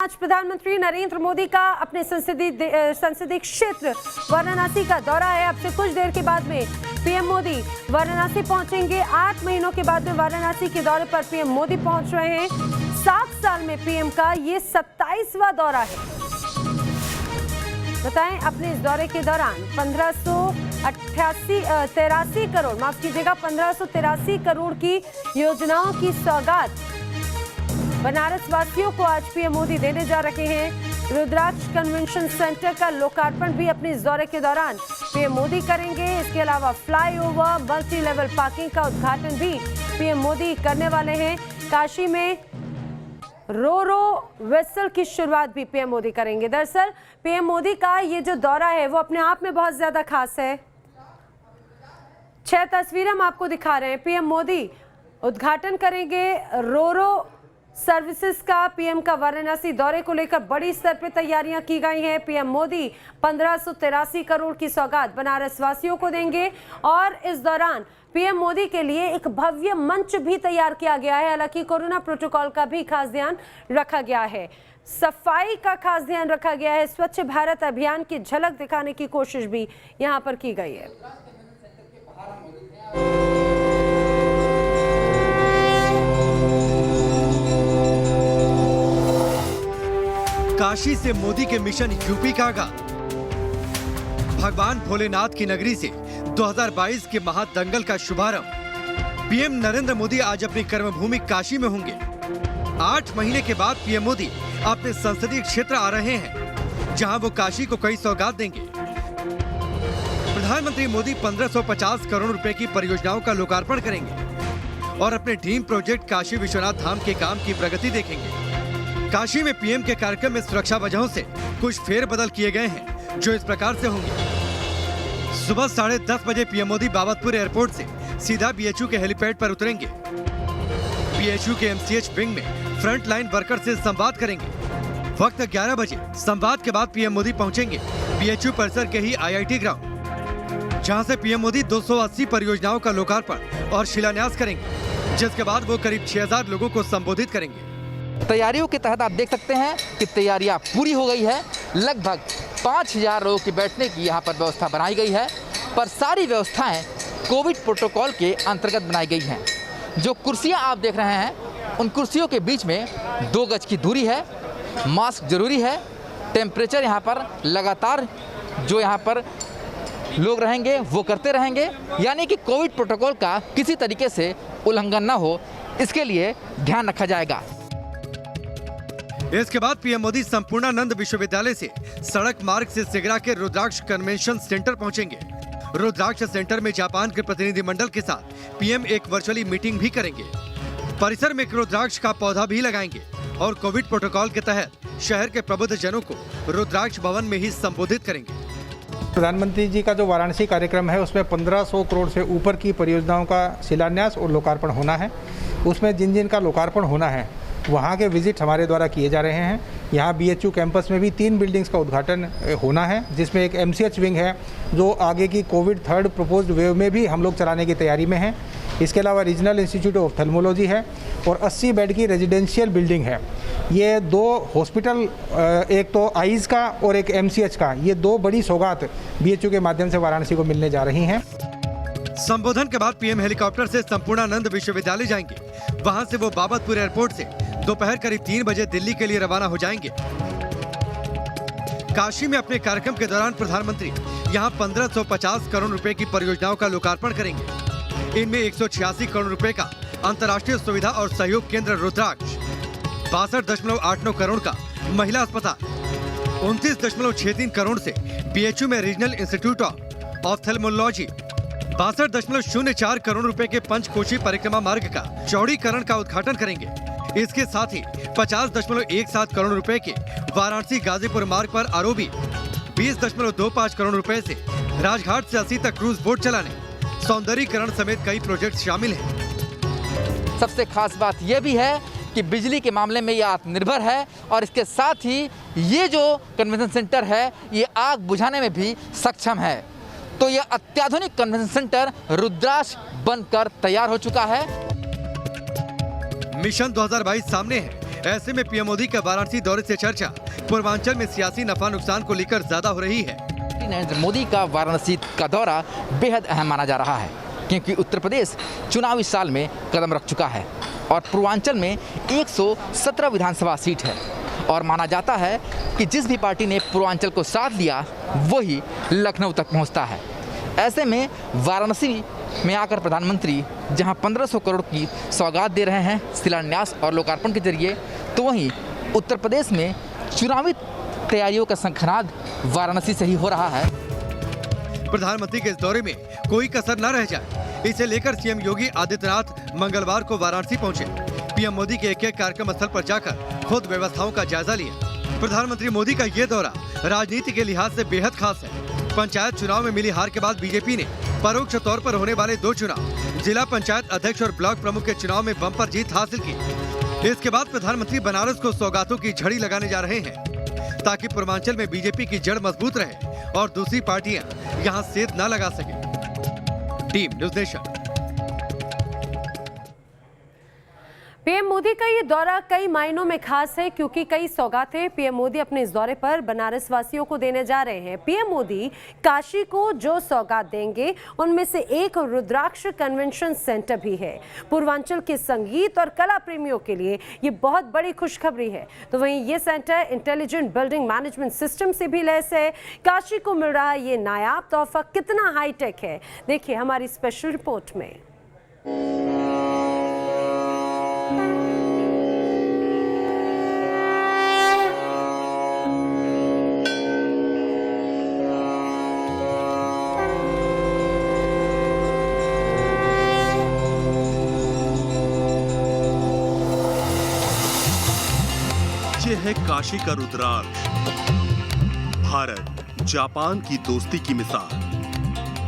आज प्रधानमंत्री नरेंद्र मोदी का अपने संसदीय क्षेत्र वाराणसी का दौरा है। अब से कुछ देर के बाद में पीएम मोदी वाराणसी पहुंचेंगे। 8 महीनों के बाद में वाराणसी के दौरे पर पीएम मोदी पहुंच रहे हैं। 7 साल में पीएम का ये 27वां दौरा है। बताएं, अपने इस दौरे के दौरान 1583 करोड़ की योजनाओं की सौगात बनारस वासियों को आज पीएम मोदी देने जा रहे हैं। रुद्राक्ष कन्वेंशन सेंटर का लोकार्पण भी अपने इस दौरे के दौरान पीएम मोदी करेंगे। इसके अलावा फ्लाईओवर, मल्टी लेवल पार्किंग का उद्घाटन भी पीएम मोदी करने वाले हैं। काशी में रो वेसल की शुरुआत भी पीएम मोदी करेंगे। दरअसल पीएम मोदी का ये जो दौरा है वो अपने आप में बहुत ज्यादा खास है। 6 तस्वीरें हम आपको दिखा रहे हैं। पीएम मोदी उद्घाटन करेंगे रो सर्विसेज का। पीएम का वाराणसी दौरे को लेकर बड़ी स्तर पर तैयारियां की गई हैं। पीएम मोदी 1583 करोड़ की सौगात बनारस वासियों को देंगे और इस दौरान पीएम मोदी के लिए एक भव्य मंच भी तैयार किया गया है। हालांकि कोरोना प्रोटोकॉल का भी खास ध्यान रखा गया है, सफाई का खास ध्यान रखा गया है। स्वच्छ भारत अभियान की झलक दिखाने की कोशिश भी यहां पर की गई है। काशी से मोदी के मिशन यूपी का आगाज। भगवान भोलेनाथ की नगरी से 2022 के महादंगल का शुभारंभ। पीएम नरेंद्र मोदी आज अपनी कर्मभूमि काशी में होंगे। 8 महीने के बाद पीएम मोदी अपने संसदीय क्षेत्र आ रहे हैं, जहां वो काशी को कई सौगात देंगे। प्रधानमंत्री मोदी 1550 करोड़ रुपए की परियोजनाओं का लोकार्पण करेंगे और अपने ड्रीम प्रोजेक्ट काशी विश्वनाथ धाम के काम की प्रगति देखेंगे। काशी में पीएम के कार्यक्रम में सुरक्षा वजहों से कुछ फेरबदल किए गए हैं, जो इस प्रकार से होंगे। सुबह 10:30 बजे पीएम मोदी बाबतपुर एयरपोर्ट से सीधा बीएचयू के हेलीपैड पर उतरेंगे। बीएचयू के एमसीएच विंग में फ्रंट लाइन वर्कर से संवाद करेंगे। वक्त 11 बजे संवाद के बाद पीएम मोदी पहुंचेंगे बीएचयू परिसर के ही आईआईटी ग्राउंड, जहां से पीएम मोदी 280 परियोजनाओं का लोकार्पण और शिलान्यास करेंगे, जिसके बाद वो करीब 6000 लोगों को संबोधित करेंगे। तैयारियों के तहत आप देख सकते हैं कि तैयारियां पूरी हो गई है। लगभग 5000 लोगों के बैठने की यहाँ पर व्यवस्था बनाई गई है, पर सारी व्यवस्थाएं कोविड प्रोटोकॉल के अंतर्गत बनाई गई हैं। जो कुर्सियां आप देख रहे हैं, उन कुर्सियों के बीच में 2 गज की दूरी है, मास्क जरूरी है, टेम्परेचर यहाँ पर लगातार जो यहाँ पर लोग रहेंगे वो करते रहेंगे, यानी कि कोविड प्रोटोकॉल का किसी तरीके से उल्लंघन न हो, इसके लिए ध्यान रखा जाएगा। इसके बाद पीएम मोदी संपूर्णानंद विश्वविद्यालय से सड़क मार्ग से सिगरा के रुद्राक्ष कन्वेंशन सेंटर पहुंचेंगे। रुद्राक्ष सेंटर में जापान के प्रतिनिधिमंडल के साथ पीएम एक वर्चुअली मीटिंग भी करेंगे। परिसर में एक रुद्राक्ष का पौधा भी लगाएंगे और कोविड प्रोटोकॉल के तहत शहर के प्रबुद्ध जनों को रुद्राक्ष भवन में ही संबोधित करेंगे। प्रधानमंत्री जी का जो वाराणसी कार्यक्रम है, उसमें 1500 करोड़ से ऊपर की परियोजनाओं का शिलान्यास और लोकार्पण होना है। उसमें जिन जिन का लोकार्पण होना है, वहाँ के विजिट हमारे द्वारा किए जा रहे हैं। यहाँ बीएचयू कैंपस में भी 3 बिल्डिंग्स का उद्घाटन होना है, जिसमें एक एमसीएच विंग है जो आगे की कोविड 3rd प्रपोज्ड वेव में भी हम लोग चलाने की तैयारी में हैं। इसके अलावा रीजनल इंस्टीट्यूट ऑफ ऑप्थेल्मोलॉजी है और 80 बेड की रेजिडेंशियल बिल्डिंग है। ये 2 हॉस्पिटल, एक तो आईज का और एक एमसीएच का, ये 2 बड़ी सौगात बीएचयू के माध्यम से वाराणसी को मिलने जा रही हैं। संबोधन के बाद पीएम हेलीकॉप्टर से संपूर्णानंद विश्वविद्यालय जाएंगे। वहां से वो बाबतपुर एयरपोर्ट से दोपहर करीब 3 बजे दिल्ली के लिए रवाना हो जाएंगे। काशी में अपने कार्यक्रम के दौरान प्रधानमंत्री यहां 1550 करोड़ रुपए की परियोजनाओं का लोकार्पण करेंगे। इनमें 186 करोड़ रुपए का अंतर्राष्ट्रीय सुविधा और सहयोग केंद्र रुद्राक्ष, 62.89 करोड़ का महिला अस्पताल, 29.63 करोड़ से बीएचयू में regional institute of ophthalmology, 62.04 crore रुपए के पंचकोशी परिक्रमा मार्ग का चौड़ीकरण का उद्घाटन करेंगे। इसके साथ ही 50.17 करोड़ रुपए के वाराणसी गाजीपुर मार्ग पर आरोबी, 20.25 करोड़ रुपए से राजघाट से 80 तक क्रूज बोट चलाने, सौंदर्यीकरण समेत कई प्रोजेक्ट शामिल हैं। सबसे खास बात यह भी है कि बिजली के मामले में ये आत्मनिर्भर है और इसके साथ ही ये जो कन्वेंशन सेंटर है, ये आग बुझाने में भी सक्षम है। तो यह अत्याधुनिक कन्वेंशन सेंटर रुद्राक्ष बनकर तैयार हो चुका है। मिशन 2022 सामने है। ऐसे में पीएम मोदी का वाराणसी दौरे से चर्चा पूर्वांचल में सियासी नफा नुकसान को लेकर ज्यादा हो रही है। नरेंद्र मोदी का वाराणसी का दौरा बेहद अहम माना जा रहा है, क्योंकि उत्तर प्रदेश चुनावी साल में कदम रख चुका है और पूर्वांचल में 117 विधानसभा सीट है और माना जाता है कि जिस भी पार्टी ने पूर्वांचल को साथ लिया वही लखनऊ तक पहुंचता है। ऐसे में वाराणसी में आकर प्रधानमंत्री जहां 1500 करोड़ की सौगात दे रहे हैं शिलान्यास और लोकार्पण के जरिए, तो वहीं उत्तर प्रदेश में चुनावी तैयारियों का शंखनाद वाराणसी से ही हो रहा है। प्रधानमंत्री के इस दौरे में कोई कसर न रह जाए, इसे लेकर सीएम योगी आदित्यनाथ मंगलवार को वाराणसी पहुंचे। पीएम मोदी के एक कार्यक्रम स्थल पर जाकर खुद व्यवस्थाओं का जायजा लिया। प्रधानमंत्री मोदी का ये दौरा राजनीति के लिहाज से बेहद खास है। पंचायत चुनाव में मिली हार के बाद बीजेपी ने परोक्ष तौर पर होने वाले 2 चुनाव, जिला पंचायत अध्यक्ष और ब्लॉक प्रमुख के चुनाव में बम्पर जीत हासिल की। इसके बाद प्रधानमंत्री बनारस को सौगातों की झड़ी लगाने जा रहे हैं, ताकि पूर्वांचल में बीजेपी की जड़ मजबूत रहे और दूसरी पार्टियां यहां सेंध न लगा सके। Team news nation. PM Modi का ये दौरा कई मायनों में खास है, क्योंकि कई सौगातें पीएम मोदी अपने इस दौरे पर बनारस वासियों को देने जा रहे हैं। पीएम मोदी काशी को जो सौगात देंगे उनमें से एक रुद्राक्ष कन्वेंशन सेंटर भी है। पूर्वांचल के संगीत और कला प्रेमियों के लिए ये बहुत बड़ी खुशखबरी है। तो वहीं ये centre intelligent building management system से भी लैस है। काशी को मिल रहा ये नायाब तोहफा कितना हाईटेक है, देखिए हमारी स्पेशल रिपोर्ट में। ये है काशी का रुद्राक्ष, भारत जापान की दोस्ती की मिसाल।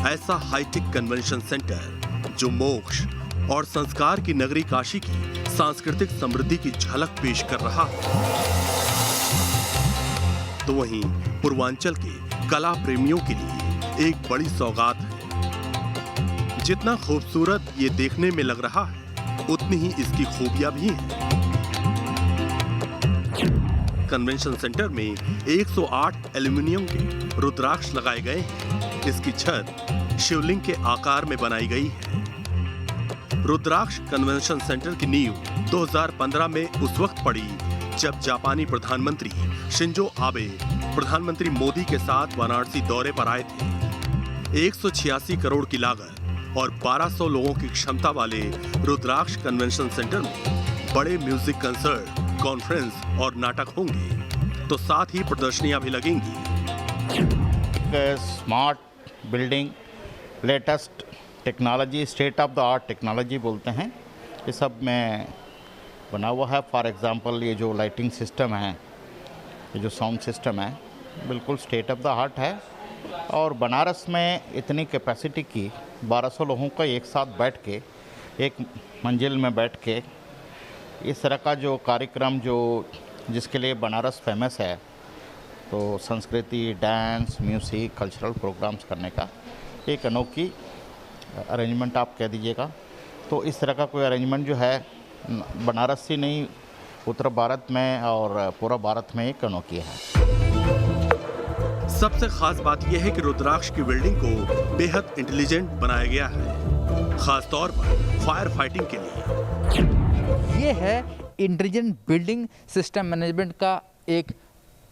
ऐसा हाईटेक कन्वेंशन सेंटर जो मोक्ष और संस्कार की नगरी काशी की सांस्कृतिक समृद्धि की झलक पेश कर रहा है। तो वहीं पूर्वांचल के कला प्रेमियों के लिए एक बड़ी सौगात है। जितना खूबसूरत ये देखने में लग रहा है, उतनी ही इसकी खूबियां भी हैं। कन्वेंशन सेंटर में 108 एल्युमिनियम के रुद्राक्ष लगाए गए हैं। इसकी छत शिवलिंग के आकार में बनाई गई है। रुद्राक्ष कन्वेंशन सेंटर की नींव 2015 में उस वक्त पड़ी जब जापानी प्रधानमंत्री शिंजो आबे प्रधानमंत्री मोदी के साथ वाराणसी दौरे पर आए थे। 186 करोड़ की लागत और 1200 लोगों की क्षमता वाले रुद्राक्ष कन्वेंशन सेंटर में बड़े म्यूजिक कंसर्ट, कॉन्फ्रेंस और नाटक होंगे, तो साथ ही प्रदर्शनियां भी लगेंगी। Smart building, latest technology, state of the art technology बोलते हैं, ये सब में बना हुआ है। फॉर एग्जांपल ये जो लाइटिंग सिस्टम है, ये जो साउंड सिस्टम है, बिल्कुल स्टेट ऑफ द आर्ट है। और बनारस में इतनी कैपेसिटी की 1200 लोगों का एक साथ बैठ के, एक मंजिल में बैठ के इस तरह का जो कार्यक्रम जो जिसके लिए बनारस फेमस है, तो संस्कृति, डांस, म्यूज़िक, कल्चरल प्रोग्राम्स करने का एक अनोखी अरेंजमेंट आप कह दीजिएगा। तो इस तरह का कोई अरेंजमेंट जो है बनारस से नहीं, उत्तर भारत में और पूरा भारत में एक अनोखी है। सबसे खास बात यह है कि रुद्राक्ष की बिल्डिंग को बेहद इंटेलिजेंट बनाया गया है, खास तौर पर फायर फाइटिंग के लिए। ये है इंटेलिजेंट बिल्डिंग सिस्टम मैनेजमेंट का एक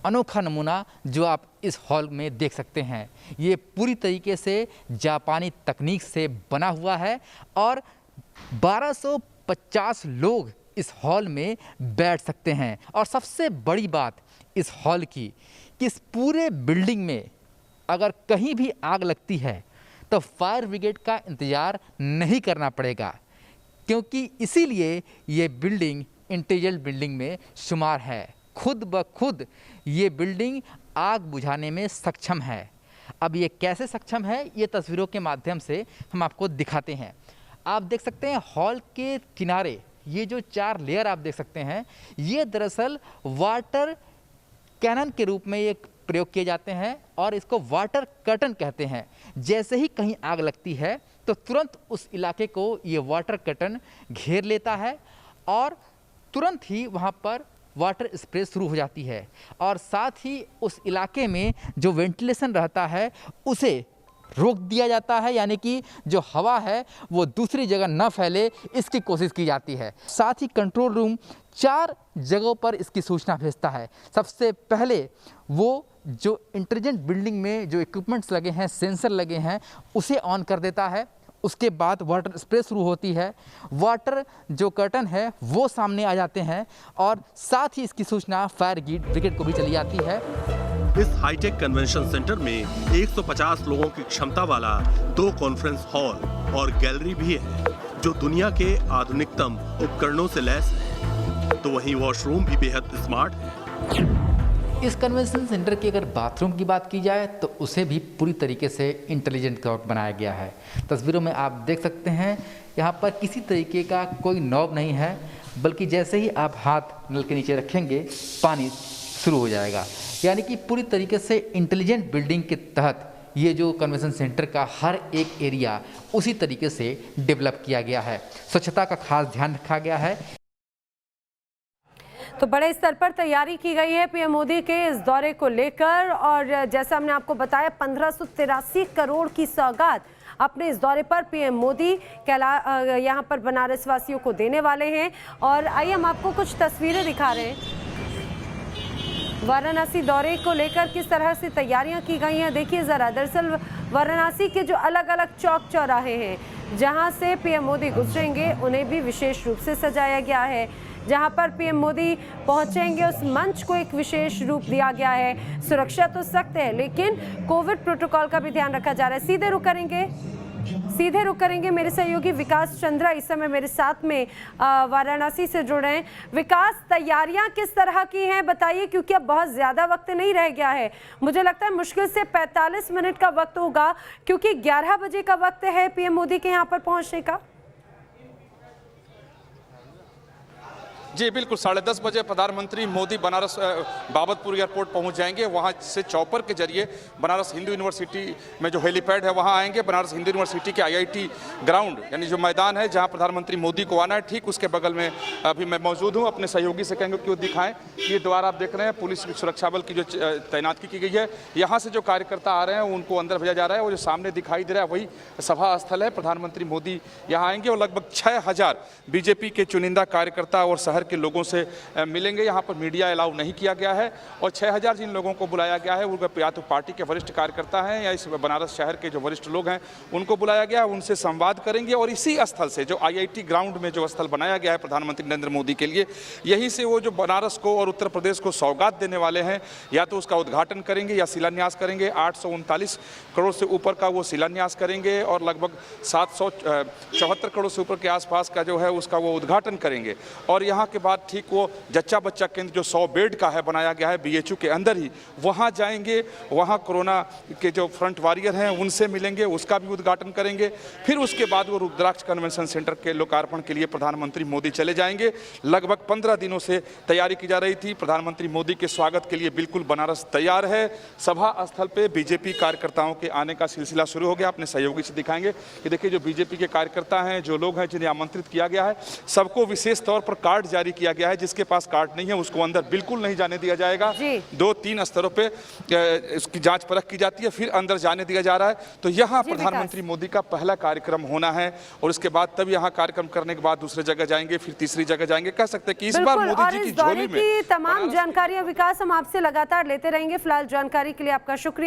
अनोखा नमूना जो आप इस हॉल में देख सकते हैं। ये पूरी तरीके से जापानी तकनीक से बना हुआ है और 1250 लोग इस हॉल में बैठ सकते हैं। और सबसे बड़ी बात इस हॉल की कि इस पूरे बिल्डिंग में अगर कहीं भी आग लगती है तो फायर ब्रिगेड का इंतज़ार नहीं करना पड़ेगा, क्योंकि इसीलिए ये बिल्डिंग इंटेलिजेंट बिल्डिंग में शुमार है। खुद ब खुद ये बिल्डिंग आग बुझाने में सक्षम है। अब ये कैसे सक्षम है, ये तस्वीरों के माध्यम से हम आपको दिखाते हैं। आप देख सकते हैं हॉल के किनारे ये जो 4 लेयर आप देख सकते हैं, ये दरअसल वाटर कैनन के रूप में एक प्रयोग किए जाते हैं और इसको वाटर कर्टन कहते हैं। जैसे ही कहीं आग लगती है तो तुरंत उस इलाके को ये वाटर कर्टन घेर लेता है और तुरंत ही वहाँ पर वाटर स्प्रे शुरू हो जाती है और साथ ही उस इलाके में जो वेंटिलेशन रहता है उसे रोक दिया जाता है, यानी कि जो हवा है वो दूसरी जगह न फैले इसकी कोशिश की जाती है। साथ ही कंट्रोल रूम 4 जगहों पर इसकी सूचना भेजता है। सबसे पहले वो जो इंटेलिजेंट बिल्डिंग में जो इक्विपमेंट्स लगे हैं, सेंसर लगे हैं, उसे ऑन कर देता है। उसके बाद वाटर स्प्रे शुरू होती है, वाटर जो कर्टन है वो सामने आ जाते हैं और साथ ही इसकी सूचना फायर ब्रिगेड को भी चली जाती है। इस हाईटेक कन्वेंशन सेंटर में 150 लोगों की क्षमता वाला 2 कॉन्फ्रेंस हॉल और गैलरी भी है, जो दुनिया के आधुनिकतम उपकरणों से लैस है। तो वहीं वॉशरूम भी बेहद स्मार्ट है। इस कन्वेंशन सेंटर की अगर बाथरूम की बात की जाए तो उसे भी पूरी तरीके से इंटेलिजेंट बनाया गया है। तस्वीरों में आप देख सकते हैं यहाँ पर किसी तरीके का कोई नॉब नहीं है, बल्कि जैसे ही आप हाथ नल के नीचे रखेंगे पानी शुरू हो जाएगा। यानी कि पूरी तरीके से इंटेलिजेंट बिल्डिंग के तहत ये जो कन्वेंशन सेंटर का हर एक एरिया उसी तरीके से डेवलप किया गया है। स्वच्छता का खास ध्यान रखा गया है। तो बड़े स्तर पर तैयारी की गई है पीएम मोदी के इस दौरे को लेकर, और जैसा हमने आपको बताया 1583 करोड़ की सौगात अपने इस दौरे पर पीएम मोदी यहाँ पर बनारस वासियों को देने वाले हैं। और आइए हम आपको कुछ तस्वीरें दिखा रहे हैं वाराणसी दौरे को लेकर किस तरह से तैयारियां की गई हैं। देखिए ज़रा, दरअसल वाराणसी के जो अलग अलग चौक चौराहे हैं जहां से पीएम मोदी गुजरेंगे उन्हें भी विशेष रूप से सजाया गया है। जहां पर पीएम मोदी पहुंचेंगे उस मंच को एक विशेष रूप दिया गया है। सुरक्षा तो सख्त है, लेकिन कोविड प्रोटोकॉल का भी ध्यान रखा जा रहा है। सीधे रुक करेंगे मेरे सहयोगी विकास चंद्रा इस समय मेरे साथ में वाराणसी से जुड़े हैं। विकास, तैयारियां किस तरह की हैं बताइए, क्योंकि अब बहुत ज़्यादा वक्त नहीं रह गया है। मुझे लगता है मुश्किल से 45 मिनट का वक्त होगा, क्योंकि 11 बजे का वक्त है पीएम मोदी के यहाँ पर पहुँचने का। जी बिल्कुल, 10:30 बजे प्रधानमंत्री मोदी बनारस बाबतपुर एयरपोर्ट पहुंच जाएंगे। वहां से चॉपर के जरिए बनारस हिंदू यूनिवर्सिटी में जो हेलीपैड है वहां आएंगे। बनारस हिंदू यूनिवर्सिटी के IIT ग्राउंड यानी जो मैदान है जहां प्रधानमंत्री मोदी को आना है, ठीक उसके बगल में अभी मैं मौजूद हूं। अपने सहयोगी से कहेंगे कि वो दिखाएं। ये द्वार आप देख रहे हैं, पुलिस सुरक्षा बल की जो तैनाती की गई है। यहाँ से जो कार्यकर्ता आ रहे हैं उनको अंदर भेजा जा रहा है। वो जो सामने दिखाई दे रहा है वही सभा स्थल है। प्रधानमंत्री मोदी यहाँ आएंगे और लगभग 6000 BJP के चुनिंदा कार्यकर्ता और शहर के लोगों से मिलेंगे। यहाँ पर मीडिया अलाउ नहीं किया गया है और 6000 जिन लोगों को बुलाया गया है वो या तो पार्टी के वरिष्ठ कार्यकर्ता हैं या इस बनारस शहर के जो वरिष्ठ लोग हैं उनको बुलाया गया है। उनसे संवाद करेंगे और इसी स्थल से जो IIT ग्राउंड में जो स्थल बनाया गया है प्रधानमंत्री नरेंद्र मोदी के लिए, यहीं से वो जो बनारस को और उत्तर प्रदेश को सौगात देने वाले हैं या तो उसका उद्घाटन करेंगे या शिलान्यास करेंगे। 839 करोड़ से ऊपर का वो शिलान्यास करेंगे और लगभग 774 करोड़ से ऊपर के आसपास का जो है उसका वो उद्घाटन करेंगे। और यहाँ के बाद ठीक वो जच्चा बच्चा केंद्र जो 100 बेड का है बनाया गया है BHU के अंदर ही, वहाँ जाएंगे। वहाँ कोरोना के जो फ्रंट वॉरियर हैं उनसे मिलेंगे, उसका भी उद्घाटन करेंगे। फिर उसके बाद वो रुद्राक्ष कन्वेंशन सेंटर के लोकार्पण के लिए प्रधानमंत्री मोदी चले जाएंगे। लगभग 15 दिनों से तैयारी की जा रही थी। प्रधानमंत्री मोदी के स्वागत के लिए बिल्कुल बनारस तैयार है। सभा स्थल पे BJP कार्यकर्ताओं के आने का सिलसिला शुरू हो गया। अपने सहयोगी से दिखाएंगे कि देखिए जो BJP के कार्यकर्ता हैं, जो लोग हैं जिन्हें आमंत्रित किया गया है, सबको विशेष तौर पर कार्ड जारी किया गया है। जिसके पास कार्ड नहीं है उसको अंदर बिल्कुल नहीं जाने दिया जाएगा। 2-3 स्तरों पे उसकी जांच परख की जाती है, फिर अंदर जाने दिया जा रहा है। तो यहाँ प्रधानमंत्री मोदी का पहला कार्यक्रम होना है और उसके बाद तब यहाँ कार्यक्रम करने के बाद दूसरे जगह जाएंगे, फिर तीसरी जगह जाएंगे। कह सकते हैं कि इस बार मोदी जी की झोली में तमाम जानकारियां विकास हम आपसे लगातार लेते रहेंगे। फिलहाल जानकारी के लिए आपका शुक्रिया।